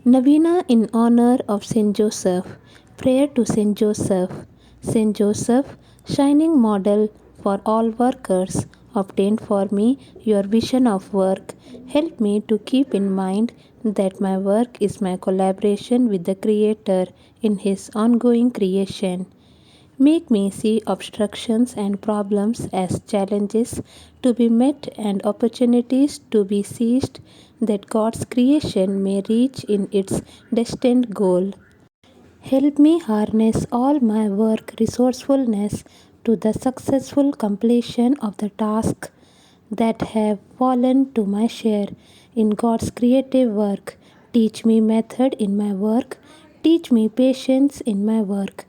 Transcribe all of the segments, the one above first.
Novena in honor of Saint Joseph. Prayer to Saint Joseph. Saint Joseph, shining model for all workers, obtain for me your vision of work. Help me to keep in mind that my work is my collaboration with the Creator in His ongoing creation. Make me see obstructions and problems as challenges to be met and opportunities to be seized that God's creation may reach in its destined goal. Help me harness all my work resourcefulness to the successful completion of the tasks that have fallen to my share in God's creative work. Teach me method in my work. Teach me patience in my work.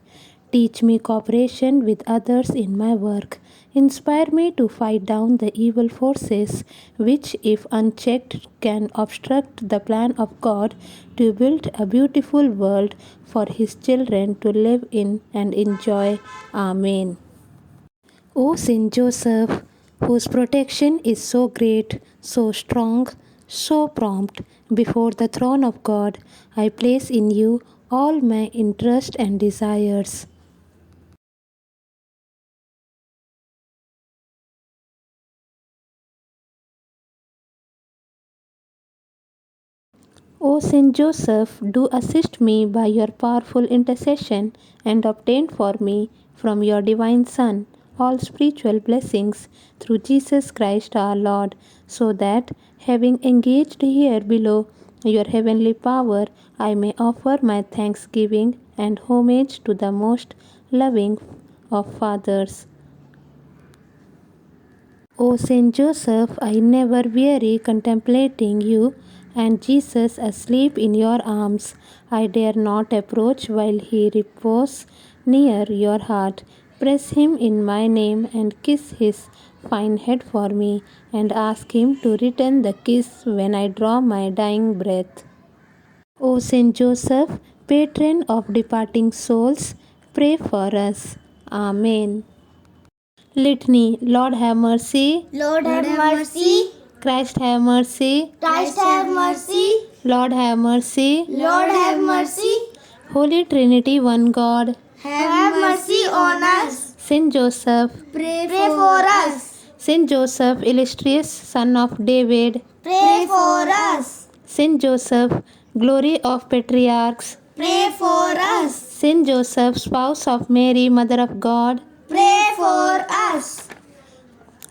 Teach me cooperation with others in my work. Inspire me to fight down the evil forces which, if unchecked, can obstruct the plan of God to build a beautiful world for His children to live in and enjoy. Amen. O Saint Joseph, whose protection is so great, so strong, so prompt, before the throne of God, I place in you all my interests and desires. O Saint Joseph, do assist me by your powerful intercession and obtain for me from your divine Son all spiritual blessings through Jesus Christ our Lord, so that, having engaged here below your heavenly power, I may offer my thanksgiving and homage to the most loving of fathers. O Saint Joseph, I never weary contemplating you and Jesus asleep in your arms. I dare not approach while he reposes near your heart. Press him in my name and kiss his fine head for me, and ask him to return the kiss when I draw my dying breath. O Saint Joseph, patron of departing souls, pray for us. Amen. Litany. Lord have mercy. Lord have mercy. Christ have mercy. Christ have mercy. Lord have mercy. Lord have mercy. Holy Trinity, one God. Have mercy on us. Saint Joseph. Pray for us. Saint Joseph, illustrious son of David. Pray for us. Saint Joseph, glory of patriarchs. Pray for us. Saint Joseph, spouse of Mary, Mother of God. Pray for us.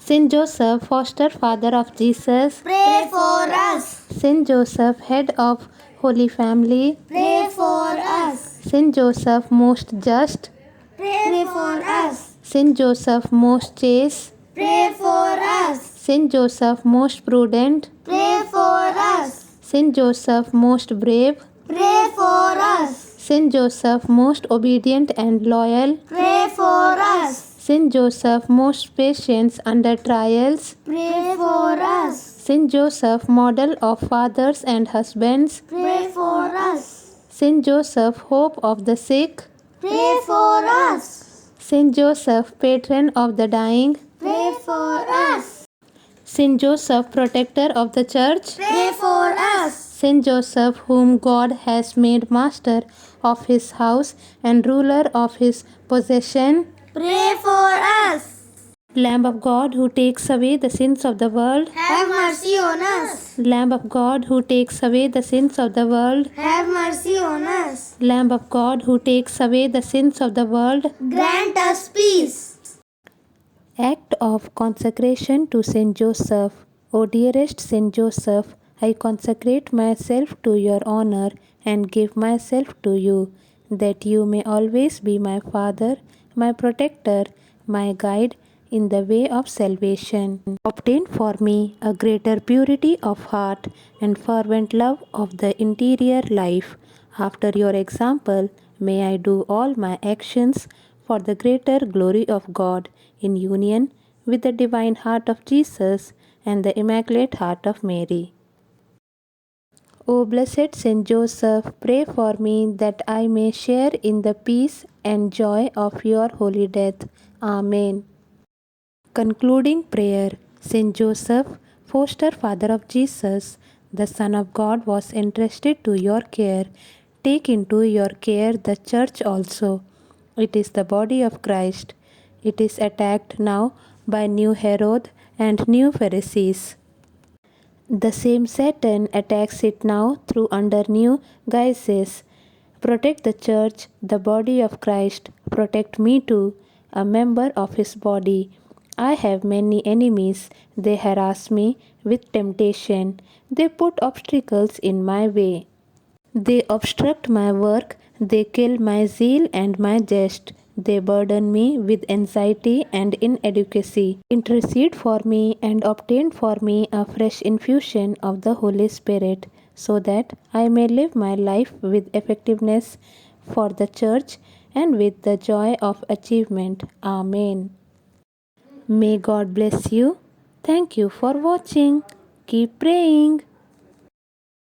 Saint Joseph, foster father of Jesus. Pray for us. Saint Joseph, head of Holy Family. Pray for us. Saint Joseph, most just. Pray for us. Saint Joseph, most chaste. Pray for us. Saint Joseph, most prudent. Pray for us. Saint Joseph, most brave. Pray for us. Saint Joseph, most obedient and loyal. Pray for us. Saint Joseph, most patient under trials. Pray for us. Saint Joseph, model of fathers and husbands. Pray for us. Saint Joseph, hope of the sick. Pray for us. Saint Joseph, patron of the dying. Pray for us. Saint Joseph, protector of the church. Pray for us. Saint Joseph, whom God has made master of his house and ruler of his possession. Pray for us. Lamb of God, who takes away the sins of the world. Have mercy on us. Lamb of God, who takes away the sins of the world. Have mercy on us. Lamb of God, who takes away the sins of the world. Grant us peace. Act of consecration to Saint Joseph. O dearest Saint Joseph, I consecrate myself to your honor and give myself to you, that you may always be my Father, my protector, my guide in the way of salvation. Obtain for me a greater purity of heart and fervent love of the interior life. After your example, may I do all my actions for the greater glory of God, in union with the divine heart of Jesus and the Immaculate Heart of Mary. O blessed Saint Joseph, pray for me that I may share in the peace and joy of your holy death. Amen. Concluding prayer. Saint Joseph, foster father of Jesus, the Son of God was entrusted to your care. Take into your care the church also. It is the body of Christ. It is attacked now by new Herod and new Pharisees. The same Satan attacks it now through under new guises. Protect the church, the body of Christ. Protect me too, a member of his body. I have many enemies. They harass me with temptation. They put obstacles in my way. They obstruct my work, they kill my zeal and my jest. They burden me with anxiety and inadequacy. Intercede for me and obtain for me a fresh infusion of the Holy Spirit, so that I may live my life with effectiveness for the Church and with the joy of achievement. Amen. May God bless you. Thank you for watching. Keep praying.